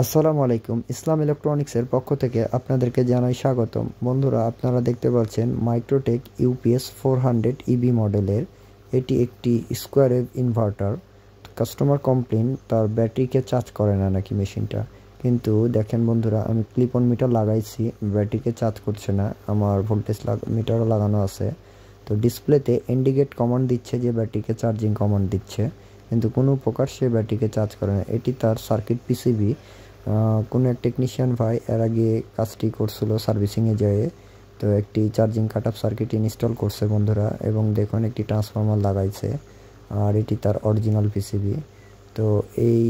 আসসালামু আলাইকুম। ইসলাম ইলেকট্রনিক্সের পক্ষ থেকে আপনাদেরকে জানাই স্বাগতম। বন্ধুরা, আপনারা দেখতে পাচ্ছেন মাইক্রোটেক ইউপিএস 400 ইবি মডেলের এটি একটি square wave inverter. Customer complain তার ব্যাটারিকে চার্জ করে না নাকি মেশিনটা, কিন্তু দেখেন বন্ধুরা, আমি ক্লিপ অন মিটার লাগাইছি, ব্যাটারিকে চার্জ করছে না। আমার ভোল্টেজ মিটারও লাগানো আছে, তো ডিসপ্লেতে ইন্ডিকেট কমান্ড দিচ্ছে যে ব্যাটারিকে চার্জিং কমান্ড দিচ্ছে, কিন্তু কোনো প্রকার সে ব্যাটারিকে চার্জ করে না। এটি তার সার্কিট পিসিবি। কোনো এক টেকনিশিয়ান ভাই এর আগে কাজটি করছিল সার্ভিসিংয়ে যেয়ে, তো একটি charging cut off circuit install করছে বন্ধুরা, এবং দেখুন একটি ট্রান্সফর্মার লাগাইছে, আর এটি তার অরিজিনাল পিসিবি। তো এই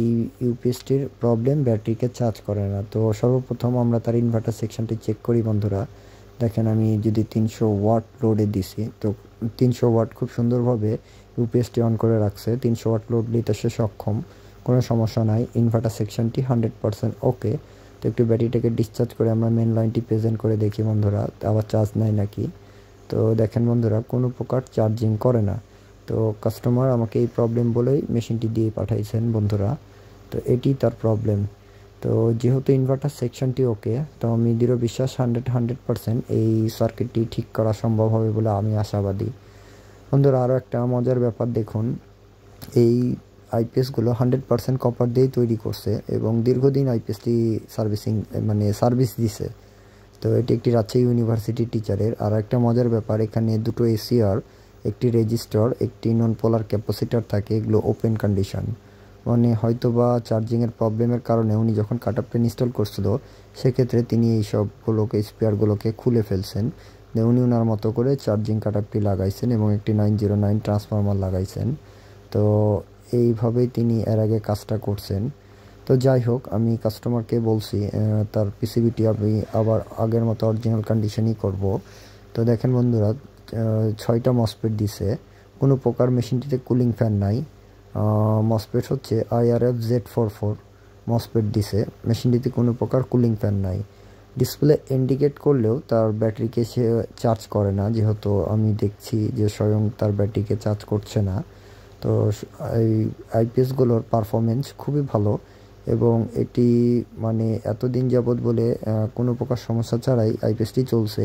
ইউপিএসটির প্রবলেম ব্যাটারিকে চার্জ করে না। তো সর্বপ্রথম আমরা তার ইনভার্টার সেকশনটি চেক করি বন্ধুরা। দেখেন, আমি যদি 300 ওয়াট লোডে দিছি, তো 300 ওয়াট খুব সুন্দরভাবে ইউপিএসটি অন করে রাখছে। 300 ওয়াট লোড নিতে সে সক্ষম, কোনো সমস্যা নাই। ইনভার্টার সেকশনটি 100% ওকে। তো একটু ব্যাটারিটাকে ডিসচার্জ করে আমরা মেন লাইনটি প্রেজেন্ট করে দেখি বন্ধুরা, আবার চার্জ নেয় নাকি। তো দেখেন বন্ধুরা, কোনো প্রকার চার্জিং করে না। তো কাস্টমার আমাকে এই প্রবলেম বলেই মেশিনটি দিয়ে পাঠাইছেন বন্ধুরা। তো এটি তার প্রবলেম। তো যেহেতু ইনভার্টার সেকশনটি ওকে, তো আমি দৃঢ় বিশ্বাস 100% এই সার্কিটটি ঠিক করা সম্ভব হবে বলে আমি আশাবাদী। বন্ধুরা, আরও একটা মজার ব্যাপার দেখুন, এই আইপিএসগুলো 100% কপার দিয়েই তৈরি করছে এবং দীর্ঘদিন আইপিএসটি সার্ভিস দিছে। তো এটি একটি রাজশাহী ইউনিভার্সিটি টিচারের। আর একটা মজার ব্যাপার, এখানে দুটো এসিআর, একটি রেজিস্টর, একটি নন পোলার ক্যাপাসিটার থাকে, এগুলো ওপেন কন্ডিশন। মানে হয়তো বা চার্জিংয়ের প্রবলেমের কারণে উনি যখন কাট আপটা ইনস্টল করছিল, সেক্ষেত্রে তিনি এই সবগুলোকে স্পেয়ারগুলোকে খুলে ফেলছেন। উনি ওনার মতো করে চার্জিং কাট আপটি লাগাইছেন এবং একটি 909 ট্রান্সফরমার লাগাইছেন। তো এইভাবেই তিনি এর আগে কাজটা করছেন। তো যাই হোক, আমি কাস্টমারকে বলছি তার পিসিবিটি আমি আবার আগের মতো অরিজিনাল কন্ডিশনই করব। তো দেখেন বন্ধুরা, 6টা মসপেট দিছে, কোনো প্রকার মেশিনটিতে কুলিং ফ্যান নাই। মসপেট হচ্ছে IRF Z44 মসপেট দিছে, মেশিনটিতে কোনো প্রকার কুলিং ফ্যান নাই। ডিসপ্লে ইন্ডিকেট করলেও তার ব্যাটারিকে সে চার্জ করে না, যেহেতু আমি দেখছি যে স্বয়ং তার ব্যাটারিকে চার্জ করছে না। তো এই আইপিএসগুলোর পারফরমেন্স খুবই ভালো, এবং এটি এতদিন যাবৎ বলে কোনো প্রকার সমস্যা ছাড়াই আইপিএসটি চলছে।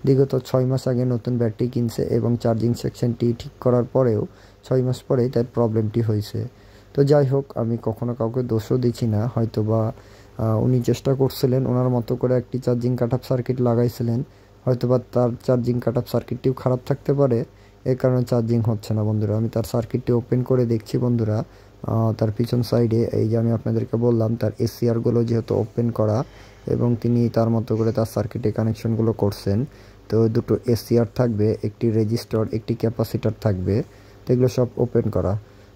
বিগত 6 মাস আগে নতুন ব্যাটারি কিনছে এবং চার্জিং সেকশনটি ঠিক করার পরেও 6 মাস পরেই তার প্রবলেমটি হয়েছে। তো যাই হোক, আমি কখনো কাউকে দোষও দিচ্ছি না। হয়তো বা উনি চেষ্টা করছিলেন, ওনার মতো করে একটি চার্জিং কাট অফ সার্কিট লাগাইছিলেন, হয়তোবা তার চার্জিং কাট অফ সার্কিটটিও খারাপ থাকতে পারে, এর কারণে চার্জিং হচ্ছে না বন্ধুরা। আমি তার সার্কিটটি ওপেন করে দেখছি বন্ধুরা। তার পিছন সাইডে এই যে আমি আপনাদেরকে বললাম, তার এসিআরগুলো যেহেতু ওপেন করা, এবং তিনি তার মতো করে তার সার্কিটে কানেকশনগুলো করছেন। তো দুটো এসিআর থাকবে, একটি রেজিস্টর, একটি ক্যাপাসিটার থাকবে, তো এগুলো সব ওপেন করা।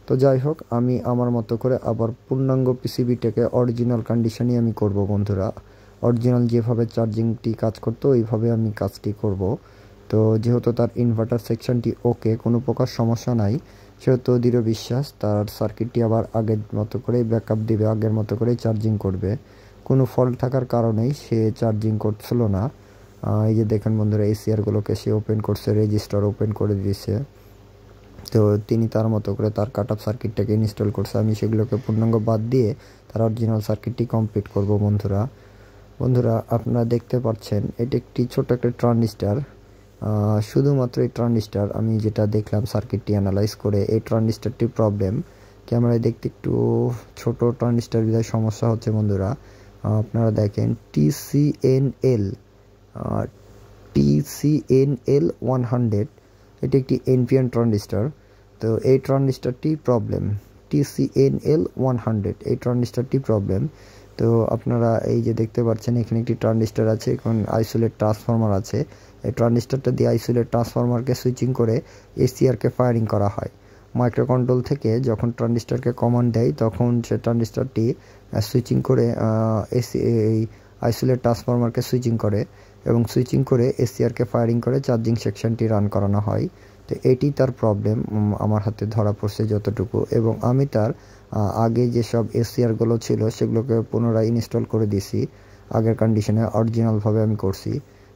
তো যাই হোক, আমি আমার মতো করে আবার পূর্ণাঙ্গ পিসিবিটাকে অরিজিনাল কন্ডিশনই আমি করব বন্ধুরা। অরিজিনাল যেভাবে চার্জিংটি কাজ করতো ওইভাবে আমি কাজটি করব। তো যেহেতু তার ইনভার্টার সেকশনটি ওকে, কোনো প্রকার সমস্যা নাই, সেহেতু দৃঢ় বিশ্বাস তার সার্কিটটি আবার আগের মতো করেই ব্যাকআপ দিবে, আগের মতো করেই চার্জিং করবে। কোনো ফল্ট থাকার কারণেই সে চার্জিং করছিল না। এই যে দেখেন বন্ধুরা, এসিআরগুলোকে সে ওপেন করছে, রেজিস্টার ওপেন করে দিয়েছে। তো তিনি তার মতো করে তার কাট অফ সার্কিটটাকে ইনস্টল করছে। আমি সেগুলোকে পূর্ণাঙ্গ বাদ দিয়ে তার অরিজিনাল সার্কিটটি কমপ্লিট করব বন্ধুরা। আপনারা দেখতে পাচ্ছেন, এটি একটি ছোট একটা ট্রানজিস্টার। শুধুমাত্র এই ট্রানজিস্টার, আমি যেটা দেখলাম সার্কিটটি অ্যানালাইজ করে, এই ট্রানজিস্টারটির প্রবলেম। ক্যামেরায় দেখতে একটু ছোট ট্রানজিস্টার বিধায় সমস্যা হচ্ছে বন্ধুরা। আপনারা দেখেন TCNL 100, এটি একটি এনপিএন ট্রানজিস্টার। তো এই ট্রানজিস্টারটি প্রবলেম, TCNL 100 এই ট্রানজিস্টারটি প্রবলেম। তো আপনারা এই যে দেখতে পাচ্ছেন, এখানে একটি ট্রানজিস্টার আছে, এখন আইসোলেট ট্রান্সফরমার আছে। এই ট্রানজিস্টারটা দিয়ে আইসোলেট ট্রান্সফরমারকে সুইচিং করে এসিআরকে ফায়ারিং করা হয়। মাইক্রো কন্ট্রোল থেকে যখন ট্রানজিস্টারকে কমান্ড দেয়, তখন সে ট্রানজিস্টারটি সুইচিং করে এই আইসোলেট ট্রান্সফরমারকে সুইচিং করে, এবং সুইচিং করে এসিআরকে ফায়ারিং করে চার্জিং সেকশনটি রান করানো হয়। তো এটি তার প্রবলেম আমার হাতে ধরা পড়ছে যতটুকু, এবং আমি তার আগে যেসব এসিআরগুলো ছিল সেগুলোকে পুনরায় ইনস্টল করে দিয়েছি, আগের কন্ডিশনে অরিজিনালভাবে আমি করছি।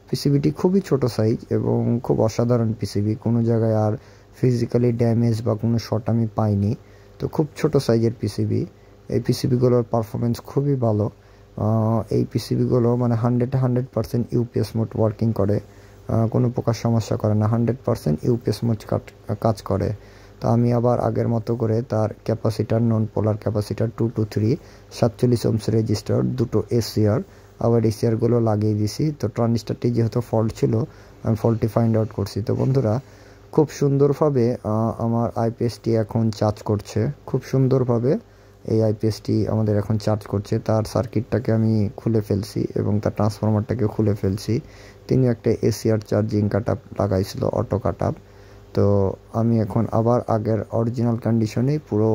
পিসিবিটি খুবই ছোট সাইজ এবং খুব অসাধারণ পিসিবি, কোনো জায়গায় আর ফিজিক্যালি ড্যামেজ বা কোনো শর্ট আমি পাইনি। তো খুব ছোট সাইজের পিসিবি, এই পিসিবিগুলোর পারফরমেন্স খুবই ভালো। এই পিসিবিগুলো মানে 100% ইউপিএস মোড ওয়ার্কিং করে, কোনো প্রকার সমস্যা করে না, 100% ইউপিএস মোড কাজ করে। তো আমি আবার আগের মতো করে তার capacitor, non polar capacitor 2 to 3 47 ohms register, দুটো এসিআর, আবার এসিআরগুলো লাগিয়ে দিছি। তো ট্রানজিস্টারটি যেহেতু ফল্ট ছিল, আমি ফল্টটি ফাইন্ড আউট করছি। তো বন্ধুরা, খুব সুন্দরভাবে আমার আইপিএসটি এখন চার্জ করছে, খুব সুন্দরভাবে এই আইপিএসটি আমাদের এখন চার্জ করছে। তার সার্কিটটাকে আমি খুলে ফেলছি এবং তার ট্রান্সফরমারটাকে খুলে ফেলছি। তিনি একটা এসিআর চার্জিং কাট আপ লাগাইছিল, অটো কাট আপ। তো আমি এখন আবার আগের অরিজিনাল কন্ডিশনে পুরো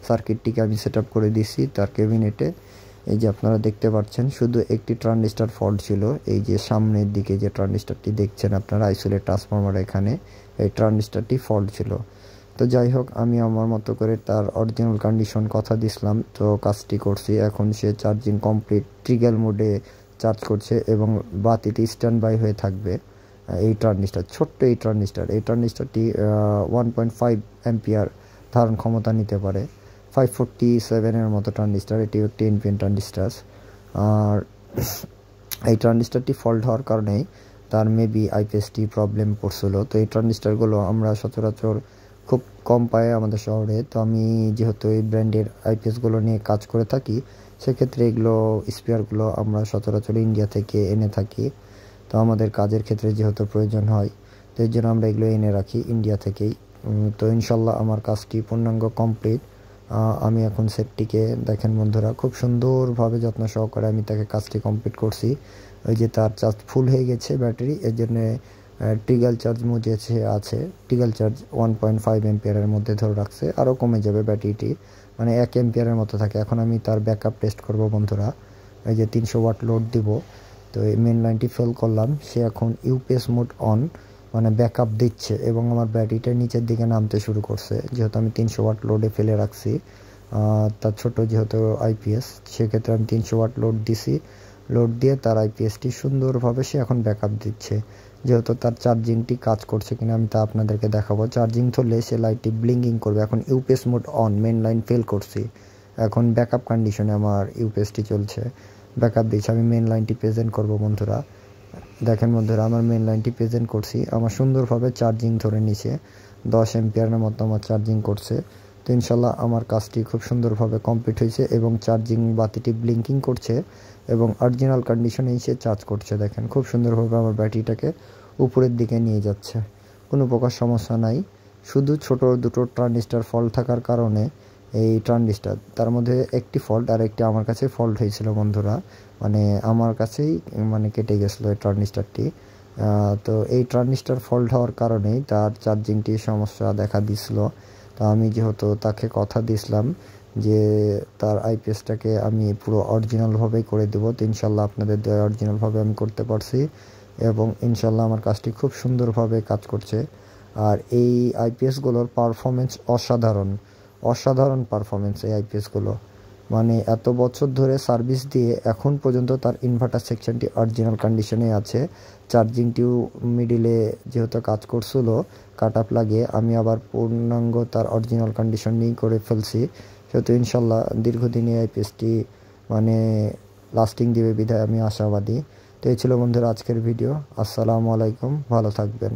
সার্কিটটিকে আমি সেট আপ করে দিছি তার ক্যাবিনেটে। এই যে আপনারা দেখতে পাচ্ছেন, শুধু একটি ট্রানজিস্টার ফল্ট ছিল, এই যে সামনের দিকে যে ট্রানজিস্টারটি দেখছেন আপনারা, আইসোলেট ট্রান্সফরমার, এখানে এই ট্রানজিস্টারটি ফল্ট ছিল। তো যাই হোক, আমি আমার মতো করে তার অরিজিনাল কন্ডিশন কথা দিছিলাম, তো কাজটি করছি। এখন সে চার্জিং কমপ্লিট, ট্রিগল মোডে চার্জ করছে এবং বাতিটি স্ট্যান্ড বাই হয়ে থাকবে। এই ট্রানজিস্টার, ছোট্ট এই ট্রানজিস্টারটি 1.5 অ্যাম্পিয়ার ধারণ ক্ষমতা নিতে পারে। 547-এর মতো ট্রানজিস্টার, এটি একটি এনপিএন ট্রানজিস্টার। আর এই ট্রানজিস্টারটি ফল্ট হওয়ার কারণেই তার মেবি আইপিএসটি প্রবলেম পড়ছিল। তো এই ট্রানজিস্টারগুলো আমরা সচরাচর খুব কম পাই আমাদের শহরে। তো আমি যেহেতু এই ব্র্যান্ডের আইপিএসগুলো নিয়ে কাজ করে থাকি, সেক্ষেত্রে এগুলো স্পেয়ারগুলো আমরা সচরাচর ইন্ডিয়া থেকে এনে থাকি। তো আমাদের কাজের ক্ষেত্রে যেহেতু প্রয়োজন হয়, তো এই জন্য আমরা এগুলো এনে রাখি ইন্ডিয়া থেকেই। তো ইনশাল্লাহ আমার কাজটি পূর্ণাঙ্গ কমপ্লিট। আমি এখন সেটটিকে দেখেন বন্ধুরা, খুব সুন্দরভাবে যত্ন সহকারে আমি তাকে কাজটি কমপ্লিট করছি। ওই যে তার চার্জ ফুল হয়ে গেছে ব্যাটারি, এর জন্য ট্রিগল চার্জ মুজেছে আছে। ট্রিগল চার্জ 1.5 অ্যাম্পিয়ারের মধ্যে ধরে রাখছে, আরও কমে যাবে ব্যাটারিটি, মানে 1 অ্যাম্পিয়ারের মতো থাকে। এখন আমি তার ব্যাকআপ টেস্ট করব বন্ধুরা। এই যে 300 ওয়াট লোড দিব, তো এই মেন লাইনটি ফেল করলাম, সে এখন ইউপিএস মোড অন, মানে ব্যাকআপ দিচ্ছে এবং আমার ব্যাটারিটা নিচের দিকে নামতে শুরু করছে। যেহেতু আমি 300 ওয়াট লোডে ফেলে রাখছি, তার ছোট যেহেতু আইপিএস, সেক্ষেত্রে আমি 300 ওয়াট লোড দিছি। লোড দিয়ে তার আইপিএসটি সুন্দরভাবে সে এখন ব্যাকআপ দিচ্ছে। যেহেতু তার চার্জিংটি কাজ করছে কিনা আমি তা আপনাদেরকে দেখাবো। চার্জিং ধরলে সে লাইটটি ব্লিঙ্কিং করবে। এখন UPS mode on, main line fail করছি, এখন ব্যাকআপ কন্ডিশনে আমার ইউপিএসটি চলছে, ব্যাকআপ দিচ্ছে। আমি মেন লাইনটি প্রেজেন্ট করব বন্ধুরা। দেখেন বন্ধুরা, আমার মেন লাইনটি প্রেজেন্ট করছি, আমার সুন্দরভাবে চার্জিং ধরে নিছে, 10 অ্যাম্পিয়ারের মতো আমার চার্জিং করছে। তো ইনশাল্লাহ আমার কাজটি খুব সুন্দরভাবে কমপ্লিট হয়েছে এবং চার্জিং বাতিটি ব্লিঙ্কিং করছে এবং অরিজিনাল কন্ডিশনে এসে চার্জ করছে। দেখেন খুব সুন্দরভাবে আমার ব্যাটারিটাকে উপরের দিকে নিয়ে যাচ্ছে, কোনো প্রকার সমস্যা নাই। শুধু ছোট দুটো ট্রানজিস্টার ফল্ট থাকার কারণে এই ট্রানজিস্টার, তার মধ্যে একটি ফল্ট আর একটি আমার কাছে ফল্ট হয়েছিল বন্ধুরা, মানে আমার কাছেই মানে কেটে গেছিলো এই ট্রানজিস্টারটি। তো এই ট্রানজিস্টার ফল্ট হওয়ার কারণেই তার চার্জিংটি সমস্যা দেখা দিছিল। তো আমি যেহেতু তাকে কথা দিয়েছিলাম যে তার আইপিএসটাকে আমি পুরো অরিজিনালভাবেই করে দেবো, তো ইনশাল্লাহ আপনাদের দেওয়া অরিজিনালভাবে আমি করতে পারছি এবং ইনশাল্লাহ আমার কাজটি খুব সুন্দরভাবে কাজ করছে। আর এই আইপিএসগুলোর পারফরমেন্স অসাধারণ পারফরমেন্স এই আইপিএসগুলো, মানে এত বছর ধরে সার্ভিস দিয়ে এখন পর্যন্ত তার ইনভার্টার সেকশনটি অরিজিনাল কন্ডিশনে আছে। চার্জিংটিও মিডিলে যেহেতু কাজ করছিল কাট আপ লাগিয়ে, আমি আবার পূর্ণাঙ্গ তার অরিজিনাল কন্ডিশন নিয়েই করে ফেলছি। সেহেতু ইনশাল্লাহ দীর্ঘদিন এই আইপিএসটি মানে লাস্টিং দিবে বিধায় আমি আশাবাদী। তো এই ছিল বন্ধুরা আজকের ভিডিও। আসসালামু আলাইকুম, ভালো থাকবেন।